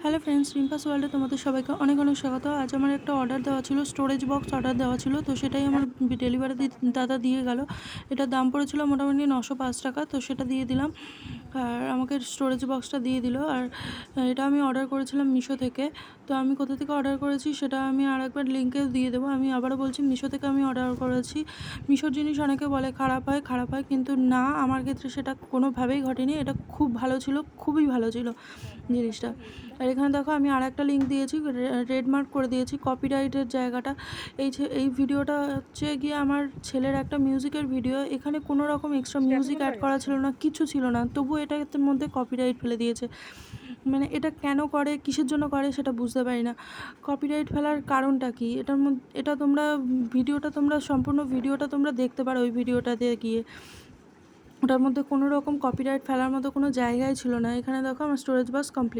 Hello friends, রিম্পাস ওয়ার্ল্ডে তোমাদের সবাইকে অনেক অনেক স্বাগত। আজ আমার একটা অর্ডার দেওয়া ছিল, স্টোরেজ বক্স অর্ডার দেওয়া ছিল, তো সেটাই আমার ডেলিভারি দাদা দিয়ে গেল। এটার দাম পড়েছিল মোটামুটি 905 টাকা, তো সেটা দিয়ে দিলাম আর আমাকে স্টোরেজ বক্সটা দিয়ে দিল। আর এটা আমি অর্ডার করেছিলাম মিশো থেকে। তো আমি কোথা থেকে অর্ডার করেছি সেটা আমি আর একবার লিঙ্কেও দিয়ে দেবো। আমি আবারও বলছি, মিশো থেকে আমি অর্ডার করেছি। মিশোর জিনিস অনেকে বলে খারাপ হয়, কিন্তু না, আমার ক্ষেত্রে সেটা কোনোভাবেই ঘটেনি। এটা খুব ভালো ছিল, খুবই ভালো ছিল জিনিসটা। আর এখানে দেখো আমি আর একটা লিঙ্ক দিয়েছি, রেড মার্ক করে দিয়েছি কপিরাইটের জায়গাটা। এই ভিডিওটা হচ্ছে গিয়ে আমার ছেলের একটা মিউজিকের ভিডিও। এখানে কোনো রকম এক্সট্রা মিউজিক অ্যাড করা ছিল না, কিছু ছিল না, তবু এটার মধ্যে কপিরাইট ফেলে দিয়েছে। মানে এটা কেন করে, কিসের জন্য করে সেটা বুঝতে পারি না। কপিরাইট ফেলার কারণটা কি? এটার মধ্যে সম্পূর্ণ ভিডিওটা তোমরা দেখতে পারো ওই ভিডিওটাতে গিয়ে। ওটার মধ্যে কোনো রকম কপিরাইট ফেলার মতো কোনো জায়গায় ছিল না। এখানে দেখো আমার স্টোরেজ বক্স কমপ্লিট।